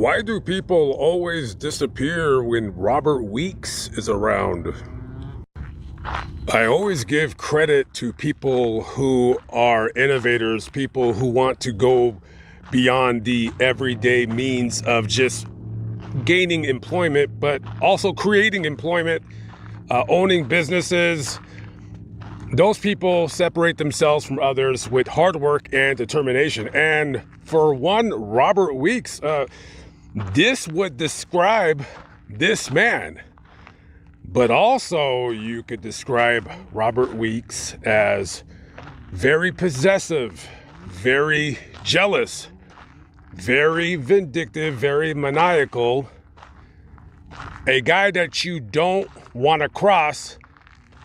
Why do people always disappear when Robert Weeks is around? I always give credit to people who are innovators, people who want to go beyond the everyday means of just gaining employment, but also creating employment, owning businesses. Those people separate themselves from others with hard work and determination. And for one, Robert Weeks, this would describe this man. But also you could describe Robert Weeks as very possessive, very jealous, very vindictive, very maniacal, a guy that you don't want to cross,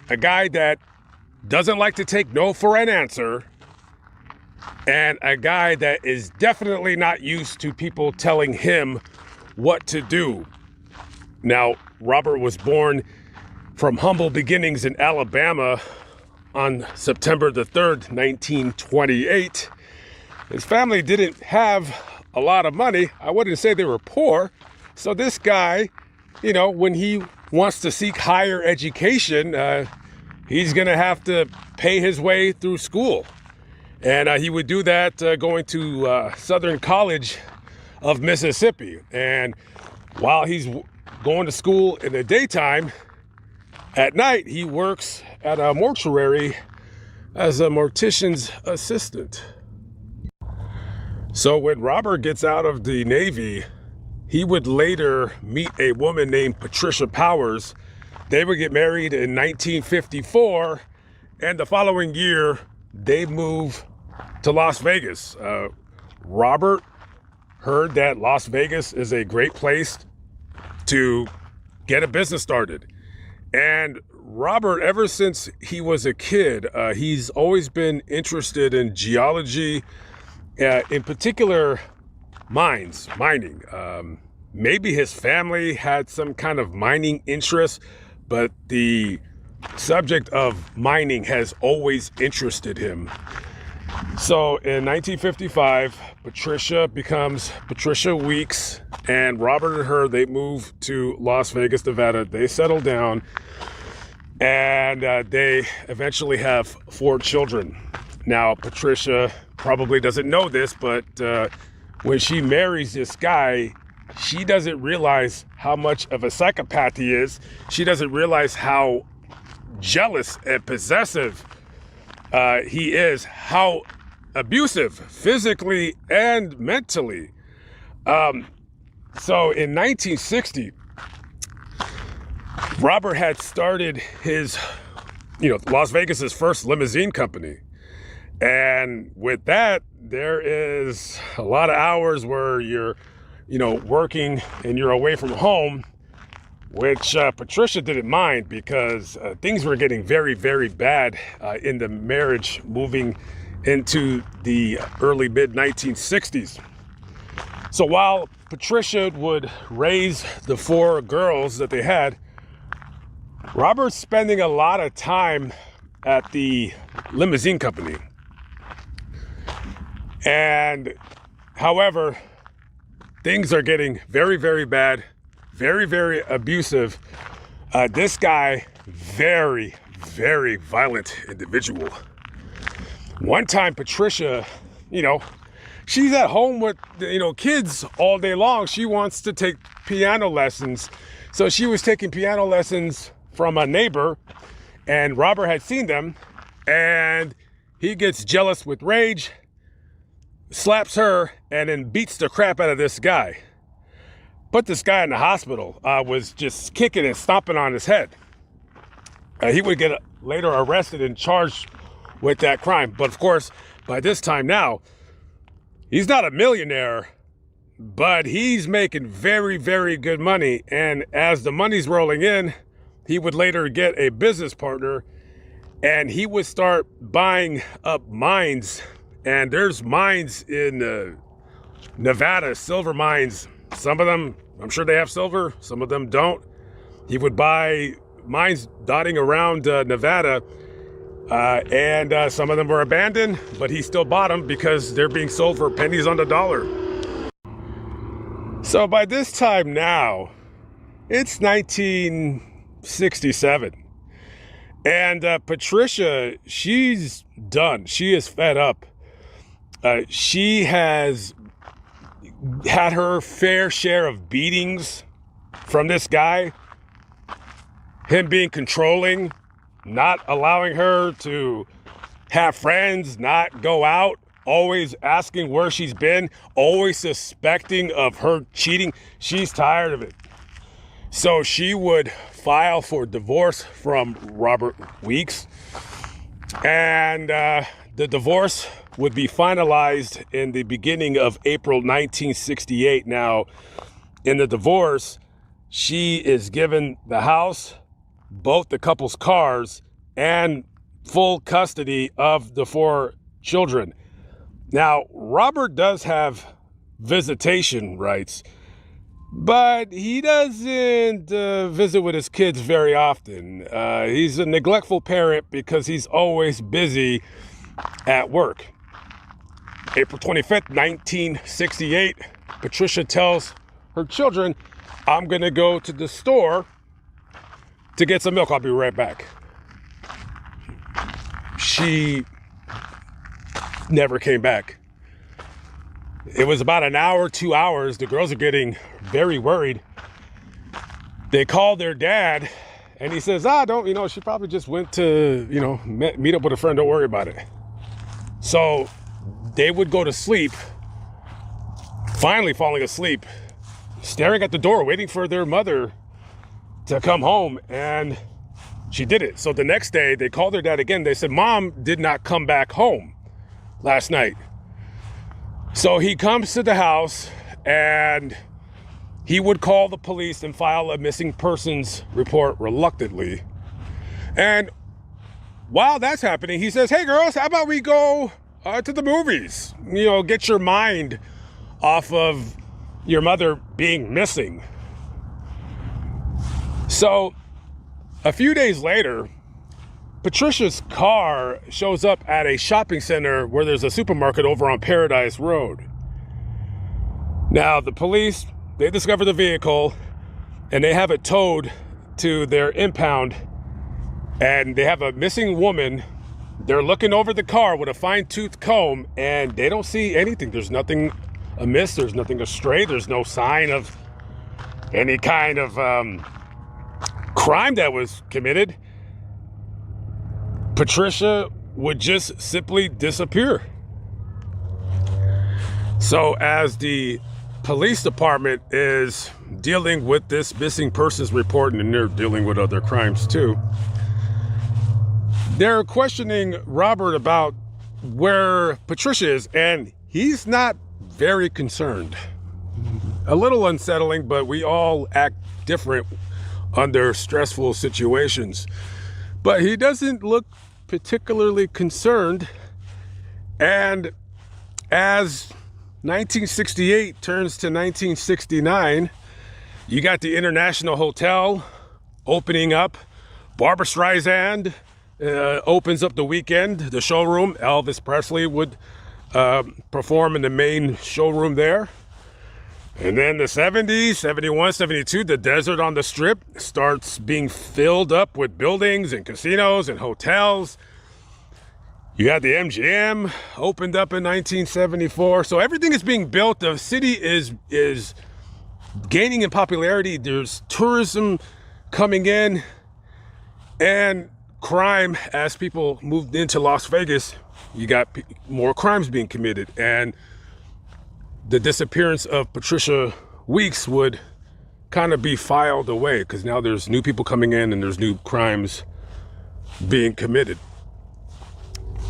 a guy that doesn't like to take no for an answer, and a guy that is definitely not used to people telling him what to do. Now, Robert was born from humble beginnings in Alabama on September the 3rd, 1928. His family didn't have a lot of money. I wouldn't say they were poor. So this guy, when he wants to seek higher education, he's going to have to pay his way through school. And he would do that going to Southern College of Mississippi. And while he's going to school in the daytime, at night he works at a mortuary as a mortician's assistant. So when Robert gets out of the Navy, he would later meet a woman named Patricia Powers. They would get married in 1954, and the following year they move to Las Vegas. Robert heard that Las Vegas is a great place to get a business started. And Robert, ever since he was a kid, he's always been interested in geology, in particular mining. Maybe his family had some kind of mining interest, but the subject of mining has always interested him. So in 1955, Patricia becomes Patricia Weeks, and Robert and her, they move to Las Vegas, Nevada. They settle down, and they eventually have 4 children. Now, Patricia probably doesn't know this, but when she marries this guy, she doesn't realize how much of a psychopath he is. She doesn't realize how jealous and possessive he is, how abusive physically and mentally. So in 1960, Robert had started his, Las Vegas's first limousine company. And with that, there is a lot of hours where you're, working and you're away from home, which Patricia didn't mind because things were getting very, very bad in the marriage moving into the early mid-1960s. So while Patricia would raise the 4 girls that they had, Robert's spending a lot of time at the limousine company. And however, things are getting very, very bad, very, very abusive. This guy, very, very violent individual. One time, Patricia, she's at home with, kids all day long. She wants to take piano lessons. So she was taking piano lessons from a neighbor, and Robert had seen them, and he gets jealous with rage, slaps her, and then beats the crap out of this guy. Put this guy in the hospital, was just kicking and stomping on his head. He would get later arrested and charged with that crime. But of course, by this time now, he's not a millionaire, but he's making very, very good money. And as the money's rolling in, he would later get a business partner, and he would start buying up mines. And there's mines in Nevada, silver mines. Some of them, I'm sure they have silver, some of them don't. He would buy mines dotting around Nevada, and some of them were abandoned, but he still bought them because they're being sold for pennies on the dollar. So by this time now, it's 1967. And Patricia, she's done. She is fed up. She has had her fair share of beatings from this guy. Him being controlling, not allowing her to have friends, not go out, always asking where she's been, always suspecting of her cheating. She's tired of it. So she would file for divorce from Robert Weeks. And the divorce would be finalized in the beginning of April 1968. Now, in the divorce, she is given the house, both the couple's cars, and full custody of the 4 children. Now, Robert does have visitation rights, but he doesn't visit with his kids very often. He's a neglectful parent because he's always busy at work. April 25th, 1968, Patricia tells her children, I'm going to go to the store to get some milk. I'll be right back. She never came back. It was about an hour, 2 hours. The girls are getting very worried. They called their dad and he says, she probably just went to, meet up with a friend. Don't worry about it. So they would go to sleep, finally falling asleep, staring at the door, waiting for their mother to come home, and she did it. So the next day, they called their dad again. They said, Mom did not come back home last night. So he comes to the house, and he would call the police and file a missing persons report reluctantly. And while that's happening, he says, hey, girls, how about we go to the movies? Get your mind off of your mother being missing. So a few days later, Patricia's car shows up at a shopping center where there's a supermarket over on Paradise Road. Now, the police, they discover the vehicle and they have it towed to their impound, and they have a missing woman. They're looking over the car with a fine-tooth comb and they don't see anything. There's nothing amiss. There's nothing astray. There's no sign of any kind of crime that was committed. Patricia would just simply disappear. So as the police department is dealing with this missing persons report, and they're dealing with other crimes too, they're questioning Robert about where Patricia is, and he's not very concerned. A little unsettling, but we all act different under stressful situations. But he doesn't look particularly concerned. And as 1968 turns to 1969, you got the International Hotel opening up. Barbra Streisand opens up the weekend, the showroom. Elvis Presley would perform in the main showroom there. And then the 70s, 71, 72, the desert on the Strip starts being filled up with buildings and casinos and hotels. You had the MGM opened up in 1974. So everything is being built. The city is gaining in popularity. There's tourism coming in, and crime, as people moved into Las Vegas, you got more crimes being committed. And the disappearance of Patricia Weeks would kind of be filed away because now there's new people coming in and there's new crimes being committed.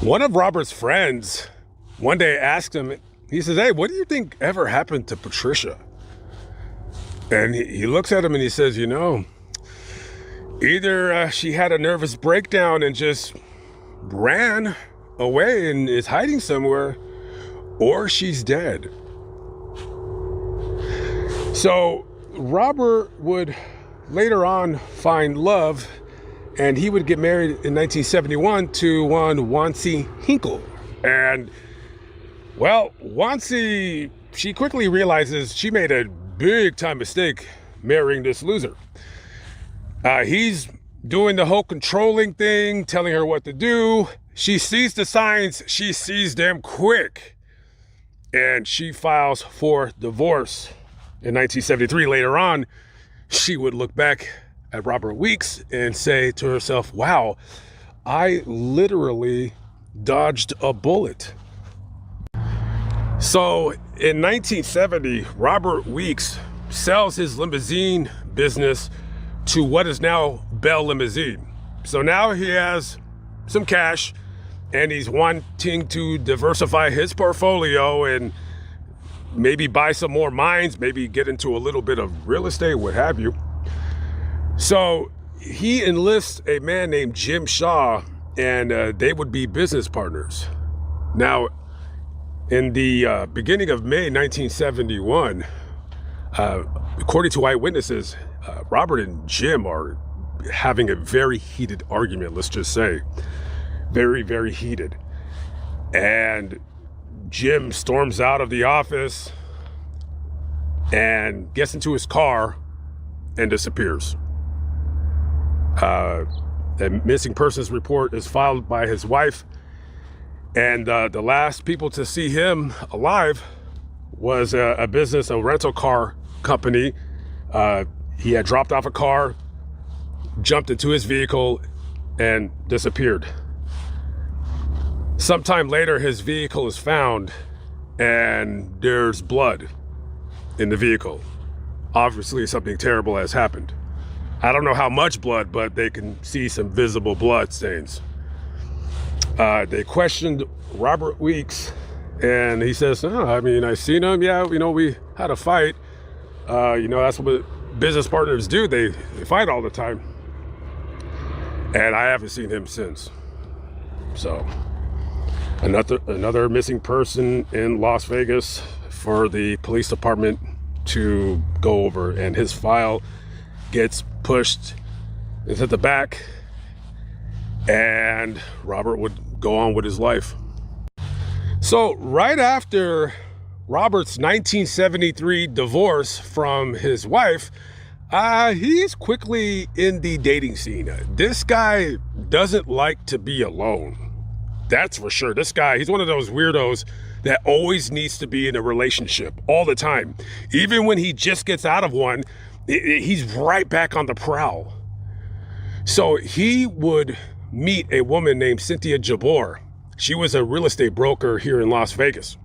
One of Robert's friends one day asked him, he says, hey, what do you think ever happened to Patricia? And he looks at him and he says, either she had a nervous breakdown and just ran away and is hiding somewhere, or she's dead. So Robert would later on find love, and he would get married in 1971 to one Wansi Hinkle. And well, Wansi, she quickly realizes she made a big time mistake marrying this loser. He's doing the whole controlling thing, telling her what to do. She sees the signs, she sees them quick, and she files for divorce. In 1973, later on, she would look back at Robert Weeks and say to herself, wow, I literally dodged a bullet. So in 1970, Robert Weeks sells his limousine business to what is now Bell Limousine. So now he has some cash and he's wanting to diversify his portfolio and maybe buy some more mines, maybe get into a little bit of real estate, what have you. So he enlists a man named Jim Shaw, and they would be business partners. Now, in the beginning of May 1971, according to eyewitnesses, Robert and Jim are having a very heated argument, let's just say. Very, very heated. And Jim storms out of the office and gets into his car and disappears. A missing persons report is filed by his wife, and the last people to see him alive was a business, a rental car company. He had dropped off a car, jumped into his vehicle, and disappeared. Sometime later, his vehicle is found, and there's blood in the vehicle. Obviously, something terrible has happened. I don't know how much blood, but they can see some visible blood stains. They questioned Robert Weeks, and he says, "Oh, I mean, I seen him. Yeah, we had a fight. That's what business partners do. They fight all the time. And I haven't seen him since." So, another missing person in Las Vegas for the police department to go over, and his file gets pushed into the back, and Robert would go on with his life. So right after Robert's 1973 divorce from his wife, he's quickly in the dating scene. This guy doesn't like to be alone. That's for sure. This guy, he's one of those weirdos that always needs to be in a relationship all the time. Even when he just gets out of one, he's right back on the prowl. So he would meet a woman named Cynthia Jabor. She was a real estate broker here in Las Vegas.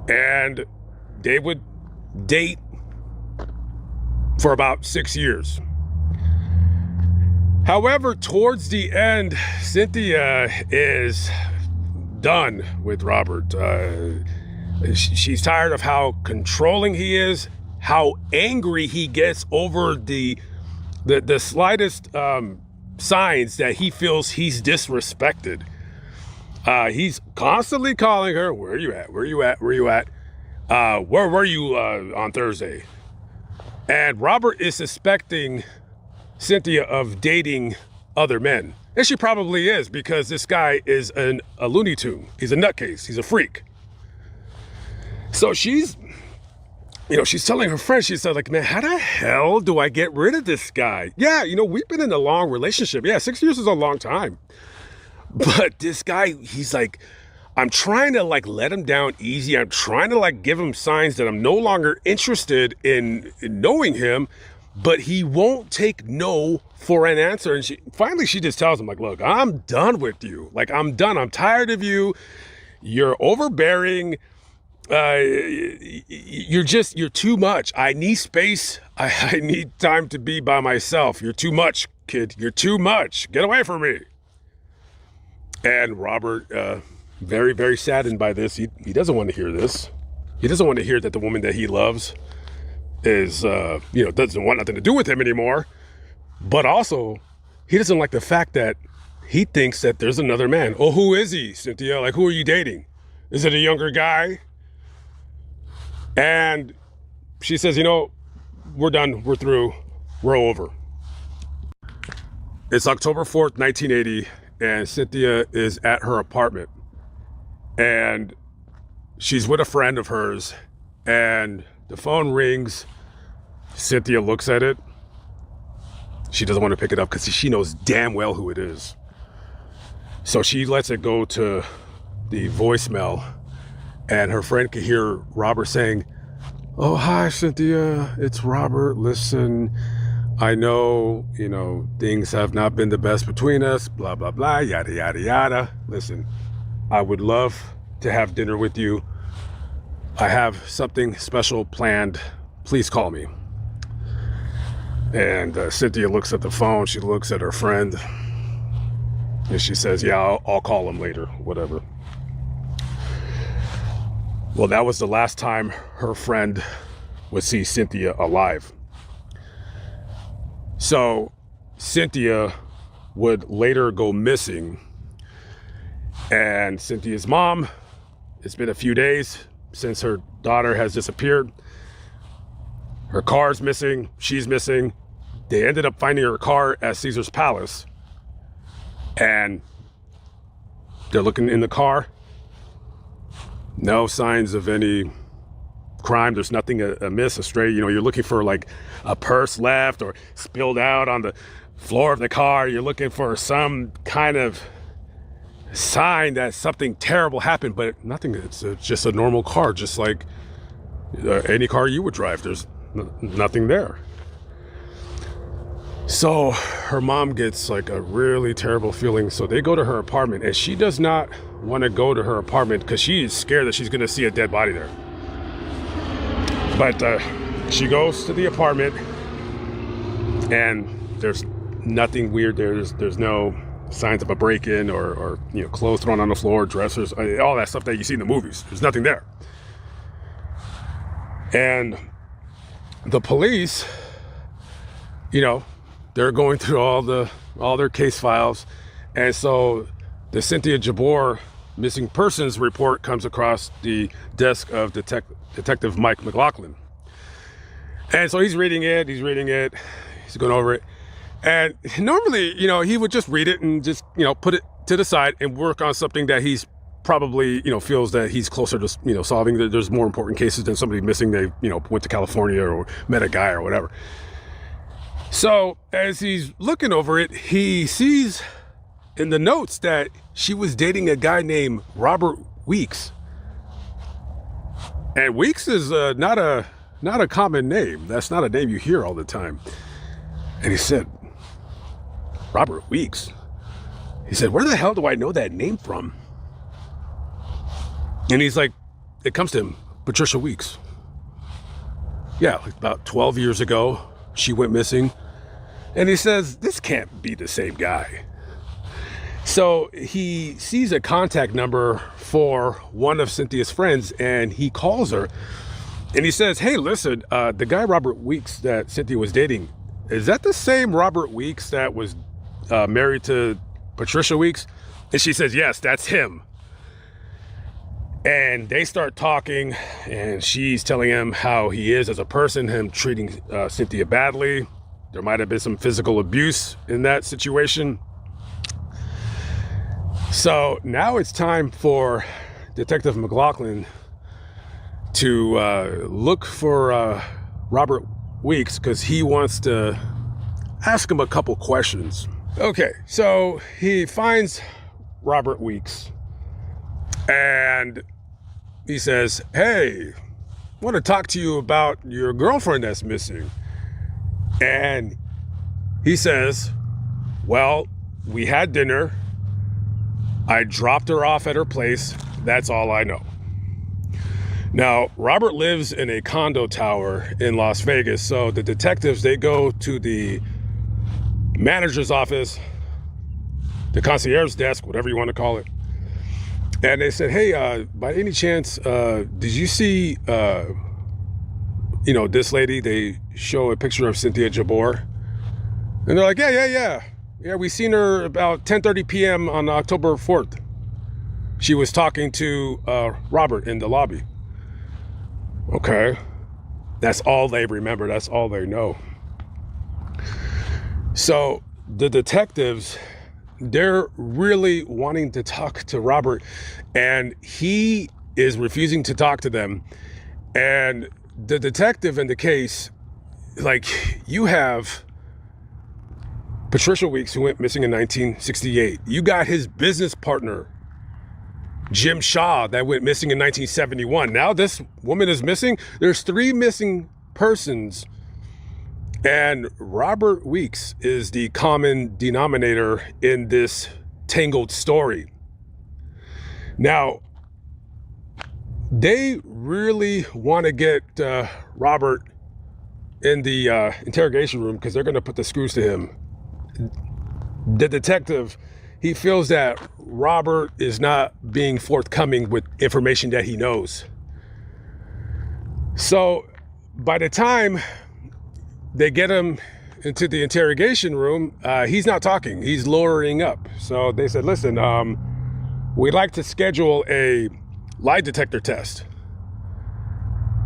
And they would date for about 6 years. However, towards the end, Cynthia is done with Robert. She's tired of how controlling he is, how angry he gets over the slightest signs that he feels he's disrespected. He's constantly calling her, "Where are you at? Where are you at? Where are you at? Where were you on Thursday?" And Robert is suspecting Cynthia of dating other men. And she probably is, because this guy is a Looney Tune. He's a nutcase. He's a freak. So she's telling her friends, she said, like, "Man, how the hell do I get rid of this guy? Yeah, we've been in a long relationship. Yeah, 6 years is a long time. But this guy, he's like, I'm trying to let him down easy. I'm trying to give him signs that I'm no longer interested in knowing him, but he won't take no for an answer." And finally she just tells him, "Look, I'm done with you. I'm done. I'm tired of you. You're overbearing. You're too much. I need space. I need time to be by myself. You're too much, kid. You're too much. Get away from me." And Robert, very, very saddened by this, he doesn't want to hear this. He doesn't want to hear that the woman that he loves is, doesn't want nothing to do with him anymore. But also, he doesn't like the fact that he thinks that there's another man. "Oh, who is he, Cynthia? Who are you dating? Is it a younger guy?" And she says, "We're done. We're through. We're over." It's October 4th, 1980, and Cynthia is at her apartment. And she's with a friend of hers, and The phone rings. Cynthia looks at it. She doesn't want to pick it up because she knows damn well who it is. So she lets it go to the voicemail, and her friend could hear Robert saying, "Oh, hi, Cynthia. It's Robert. Listen, I know, things have not been the best between us, blah, blah, blah, yada, yada, yada. Listen, I would love to have dinner with you. I have something special planned. Please call me." And Cynthia looks at the phone. She looks at her friend. And she says, "Yeah, I'll call him later, whatever." Well, that was the last time her friend would see Cynthia alive. So Cynthia would later go missing. And Cynthia's mom, it's been a few days since her daughter has disappeared. Her car's missing. She's missing. They ended up finding her car at Caesar's Palace. And they're looking in the car. No signs of any crime. There's nothing amiss, astray. You're looking for like a purse left or spilled out on the floor of the car. You're looking for some kind of sign that something terrible happened, but nothing. It's just a normal car, just like any car you would drive. There's nothing there. So her mom gets like a really terrible feeling. So they go to her apartment, and she does not want to go to her apartment because she is scared that she's going to see a dead body there. But she goes to the apartment, and there's nothing weird there. There's no signs of a break-in or clothes thrown on the floor, dressers, all that stuff that you see in the movies. There's nothing there. And the police, they're going through all their case files. And so the Cynthia Jabor missing persons report comes across the desk of Detective Mike McLaughlin. And so he's reading it, he's going over it. And normally, he would just read it and just, put it to the side and work on something that he's probably, feels that he's closer to, solving. There's more important cases than somebody missing. They, went to California or met a guy or whatever. So as he's looking over it, he sees in the notes that she was dating a guy named Robert Weeks. And Weeks is not a common name. That's not a name you hear all the time. And he said, "Robert Weeks?" He said, "Where the hell do I know that name from?" And he's like, it comes to him, Patricia Weeks. Yeah, like about 12 years ago, she went missing. And he says, this can't be the same guy. So he sees a contact number for one of Cynthia's friends, and he calls her. And he says, "Hey, listen, the guy Robert Weeks that Cynthia was dating, is that the same Robert Weeks that was married to Patricia Weeks?" And she says, "Yes, that's him." And they start talking, and she's telling him how he is as a person, him treating Cynthia badly. There might have been some physical abuse in that situation. So now it's time for Detective McLaughlin to look for Robert Weeks because he wants to ask him a couple questions. Okay, so he finds Robert Weeks and he says, "Hey, I want to talk to you about your girlfriend that's missing." And he says, "Well, we had dinner. I dropped her off at her place. That's all I know." Now, Robert lives in a condo tower in Las Vegas. So the detectives, they go to the manager's office, the concierge desk, whatever you want to call it. And they said, "Hey, by any chance, did you see, this lady?" They show a picture of Cynthia Jabor. And they're like, yeah. We seen her about 10:30 p.m. on October 4th. She was talking to Robert in the lobby. Okay. That's all they remember. That's all they know. So the detectives, they're really wanting to talk to Robert, and he is refusing to talk to them. And the detective in the case, like, you have Patricia Weeks, who went missing in 1968. You got his business partner, Jim Shaw, that went missing in 1971. Now this woman is missing. There's 3 missing persons, and Robert Weeks is the common denominator in this tangled story. Now, they really want to get Robert in the interrogation room because they're going to put the screws to him. The detective, he feels that Robert is not being forthcoming with information that he knows. So by the time they get him into the interrogation room, he's not talking. He's lowering up. So they said, listen, we'd like to schedule a lie detector test.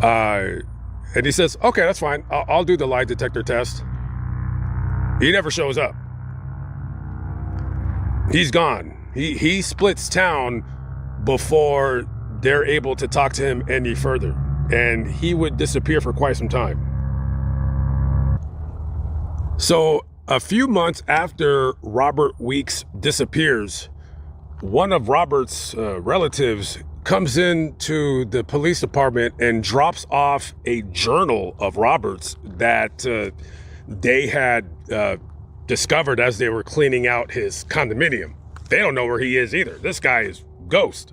And he says, okay, that's fine. I'll do the lie detector test. He never shows up. He's gone. He splits town before they're able to talk to him any further. And he would disappear for quite some time. So a few months after Robert Weeks disappears, one of Robert's relatives comes into the police department and drops off a journal of Robert's that they had discovered as they were cleaning out his condominium. They don't know where he is either. This guy is ghost.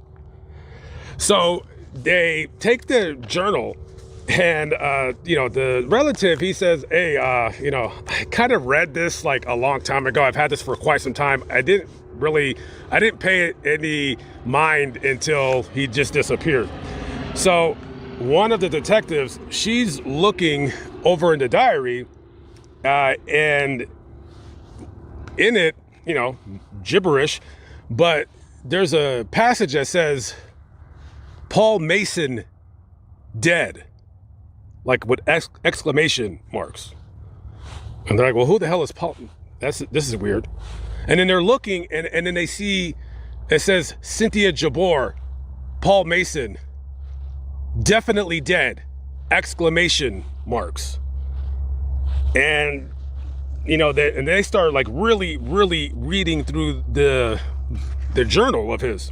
So they take the journal, and the relative, he says, hey, I kind of read this like a long time ago. I've had this for quite some time. I didn't pay it any mind until he just disappeared. So one of the detectives, she's looking over in the diary, and in it, gibberish, but there's a passage that says, Paul Mason dead, like with exclamation marks. And they're like, well, who the hell is Paul? This is weird. And then they're looking, and then they see, it says, Cynthia Jabor, Paul Mason, definitely dead, exclamation marks. And, and they start like really, really reading through the journal of his.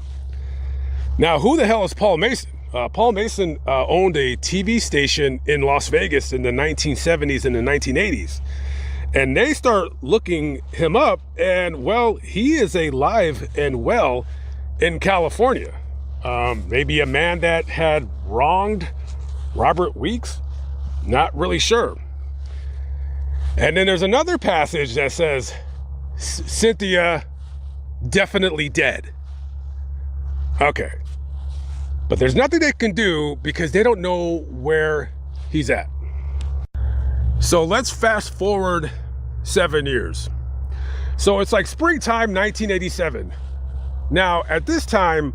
Now, who the hell is Paul Mason? Paul Mason owned a TV station in Las Vegas in the 1970s and the 1980s. And they start looking him up, and well, he is alive and well in California. Maybe a man that had wronged Robert Weeks? Not really sure. And then there's another passage that says, Cynthia definitely dead. Okay. But there's nothing they can do because they don't know where he's at. So let's fast forward 7 years. So it's like springtime 1987. Now, at this time,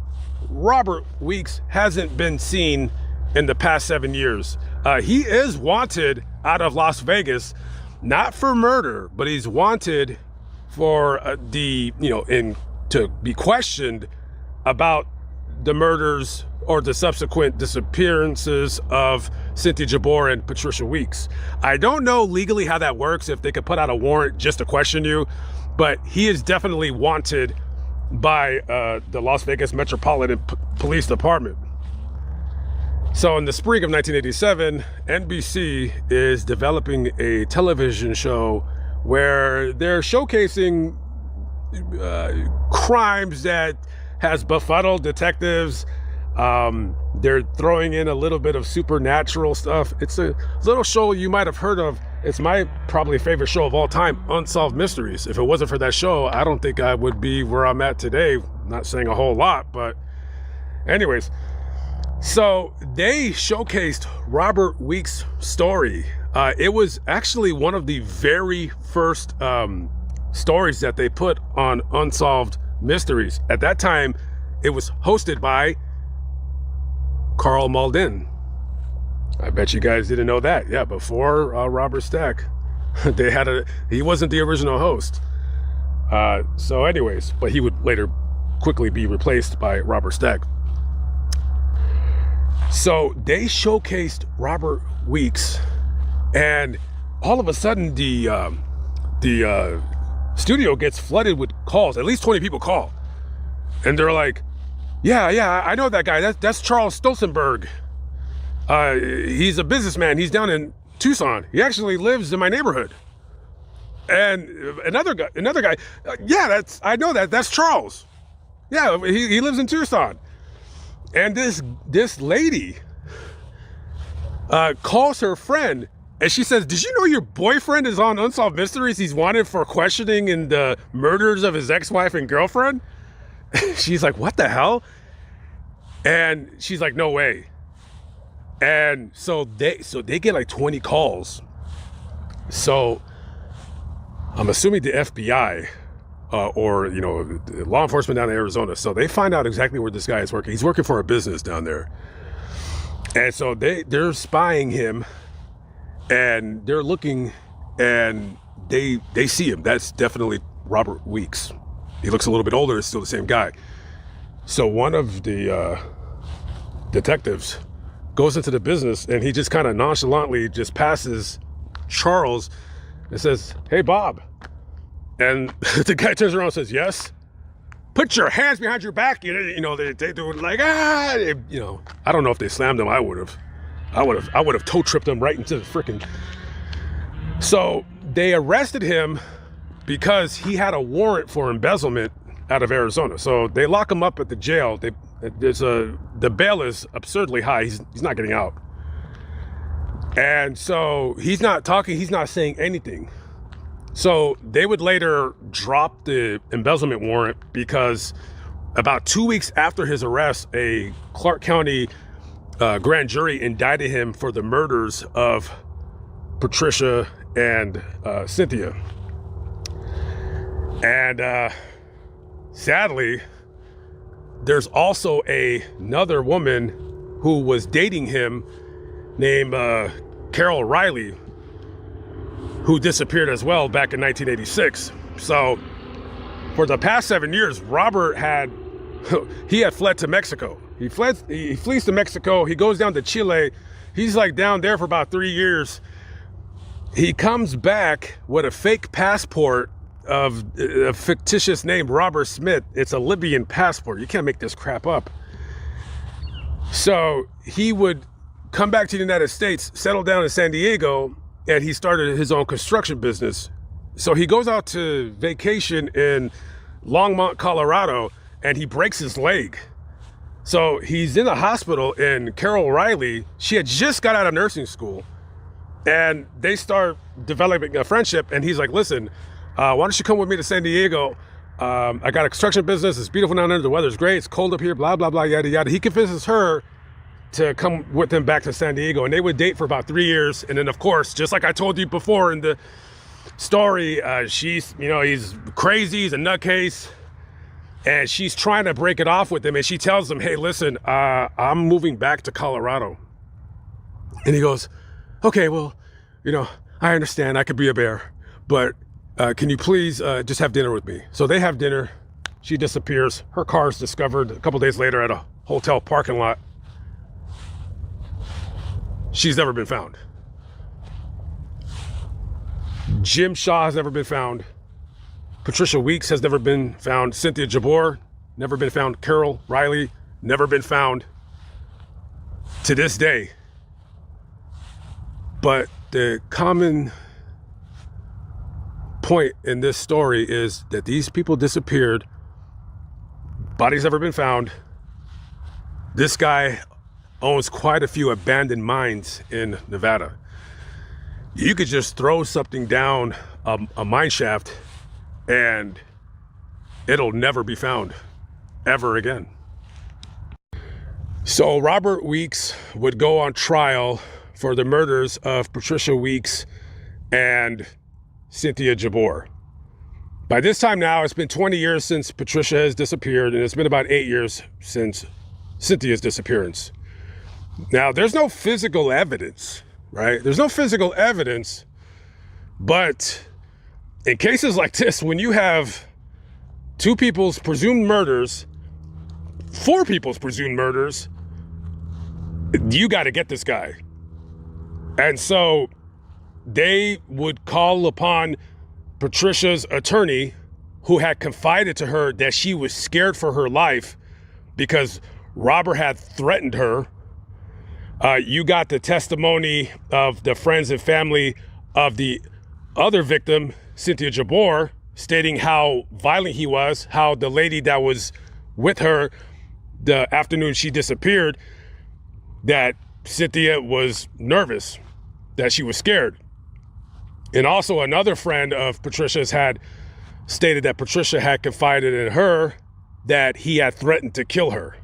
Robert Weeks hasn't been seen in the past 7 years. He is wanted out of Las Vegas, not for murder, but he's wanted for to be questioned about the murders or the subsequent disappearances of Cynthia Jabor and Patricia Weeks. I don't know legally how that works, if they could put out a warrant just to question you, but he is definitely wanted by the Las Vegas Metropolitan Police Department. So in the spring of 1987, NBC is developing a television show where they're showcasing crimes that has befuddled detectives. They're throwing in a little bit of supernatural stuff. It's a little show you might have heard of. It's my probably favorite show of all time, Unsolved Mysteries. If it wasn't for that show, I don't think I would be where I'm at today. Not saying a whole lot, but anyways. So they showcased Robert Weeks' story. It was actually one of the very first stories that they put on Unsolved Mysteries. At that time, it was hosted by Carl Malden. I bet you guys didn't know that. Yeah, before Robert Stack, he wasn't the original host. So anyways, but he would later quickly be replaced by Robert Stack. So they showcased Robert Weeks, and all of a sudden the studio gets flooded with calls. At least 20 people call, and they're like, yeah, I know that guy. That's Charles Stolzenberg. He's a businessman. He's down in Tucson. He actually lives in my neighborhood. And another guy, I know that. That's Charles. Yeah, he lives in Tucson. And this lady calls her friend, and she says, "Did you know your boyfriend is on Unsolved Mysteries? He's wanted for questioning in the murders of his ex-wife and girlfriend." She's like, "What the hell?" And she's like, "No way." And so they get like 20 calls. So I'm assuming the FBI or law enforcement down in Arizona. So they find out exactly where this guy is working. He's working for a business down there. And so they're spying him, and they're looking, and they see him. That's definitely Robert Weeks. He looks a little bit older. It's still the same guy. So one of the detectives goes into the business, and he just kind of nonchalantly just passes Charles and says, "Hey, Bob." And the guy turns around and says, "Yes." "Put your hands behind your back." They do it like, I don't know if they slammed him. I would have toe tripped him right into the freaking. So they arrested him because he had a warrant for embezzlement out of Arizona. So they lock him up at the jail. The bail is absurdly high. He's not getting out. And so he's not talking, he's not saying anything. So they would later drop the embezzlement warrant because about 2 weeks after his arrest, a Clark County grand jury indicted him for the murders of Patricia and Cynthia. And sadly, there's also another woman who was dating him named Carol Riley, who disappeared as well back in 1986. So for the past 7 years, Robert had fled to Mexico. He flees to Mexico. He goes down to Chile. He's like down there for about 3 years. He comes back with a fake passport of a fictitious name, Robert Smith. It's a Libyan passport. You can't make this crap up. So he would come back to the United States, settle down in San Diego, and he started his own construction business. So he goes out to vacation in Longmont, Colorado, and he breaks his leg. So he's in the hospital, and Carol Riley, she had just got out of nursing school, and they start developing a friendship, and he's like, "Listen, why don't you come with me to San Diego? I got a construction business. It's beautiful down there. The weather's great. It's cold up here, blah, blah, blah, yada, yada." He convinces her to come with him back to San Diego, and they would date for about 3 years. And then, of course, just like I told you before in the story, he's crazy. He's a nutcase. And she's trying to break it off with him. And she tells him, "Hey, listen, I'm moving back to Colorado." And he goes, "Okay, well, I understand. I could be a bear, but can you please just have dinner with me?" So they have dinner. She disappears. Her car is discovered a couple days later at a hotel parking lot. She's never been found. Jim Shaw has never been found. Patricia Weeks has never been found. Cynthia Jabor, never been found. Carol Riley, never been found to this day. But the common point in this story is that these people disappeared. Bodies never been found. This guy owns quite a few abandoned mines in Nevada. You could just throw something down a mine shaft and it'll never be found ever again. So Robert Weeks would go on trial for the murders of Patricia Weeks and Cynthia Jabor. By this time now, it's been 20 years since Patricia has disappeared, and it's been about 8 years since Cynthia's disappearance. Now, there's no physical evidence, right? There's no physical evidence, but in cases like this, when you have 2 people's presumed murders, 4 people's presumed murders, You got to get this guy. And so they would call upon Patricia's attorney, who had confided to her that she was scared for her life because Robert had threatened her. You got the testimony of the friends and family of the other victim, Cynthia Jabor, stating how violent he was, how the lady that was with her the afternoon she disappeared, that Cynthia was nervous, that she was scared. And also another friend of Patricia's had stated that Patricia had confided in her that he had threatened to kill her.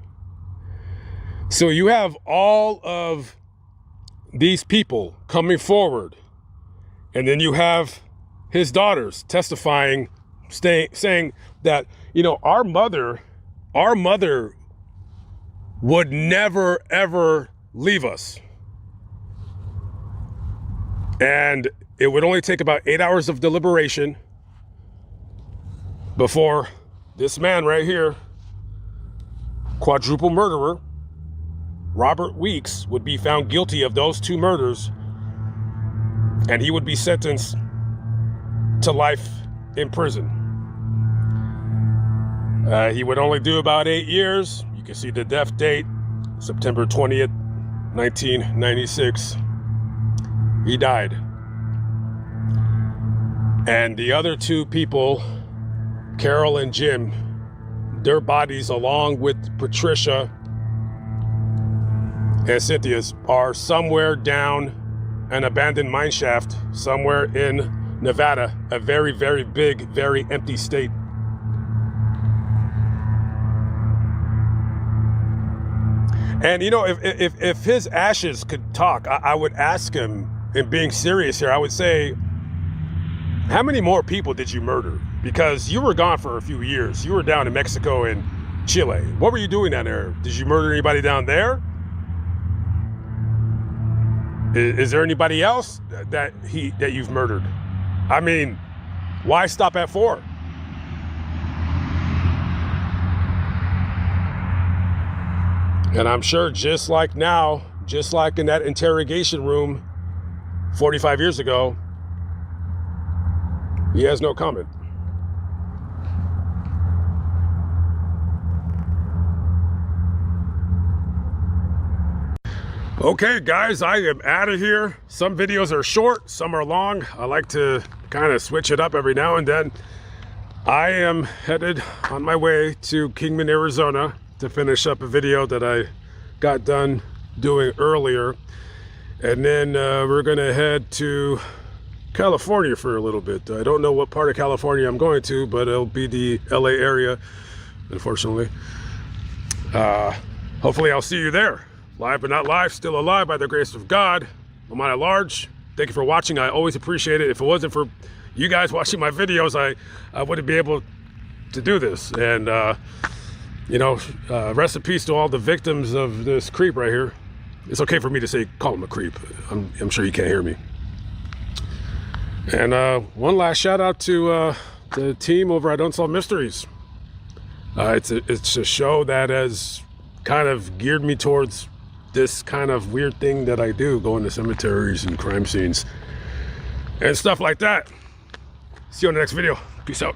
So you have all of these people coming forward, and then you have his daughters testifying, saying that, you know, our mother would never, ever leave us. And it would only take about 8 hours of deliberation before this man right here, quadruple murderer, Robert Weeks, would be found guilty of those 2 murders, and he would be sentenced to life in prison. He would only do about 8 years. You can see the death date, September 20th, 1996. He died. And the other 2 people, Carol and Jim, their bodies, along with Patricia and Cynthia's, are somewhere down an abandoned mine shaft somewhere in Nevada, a very, very big, very empty state. And you know, if his ashes could talk, I would ask him, and being serious here, I would say, how many more people did you murder? Because you were gone for a few years. You were down in Mexico and Chile. What were you doing down there? Did you murder anybody down there? Is there anybody else that you've murdered? I mean, why stop at 4? And I'm sure just like now, just like in that interrogation room 45 years ago, he has no comment. Okay, guys, I am out of here. Some videos are short, some are long. I like to kind of switch it up every now and then. I am headed on my way to Kingman, Arizona to finish up a video that I got done doing earlier. And then we're gonna head to California for a little bit. I don't know what part of California I'm going to, but it'll be the LA area, unfortunately. Hopefully I'll see you there. Live but not live, still alive by the grace of God. Lamont at large. Thank you for watching. I always appreciate it. If it wasn't for you guys watching my videos, I wouldn't be able to do this. And you know, rest in peace to all the victims of this creep right here. It's okay for me to call him a creep. I'm sure you can't hear me. And one last shout out to the team over at Unsolved Mysteries. It's a show that has kind of geared me towards this kind of weird thing that I do, going to cemeteries and crime scenes and stuff like that. See you on the next video. Peace out.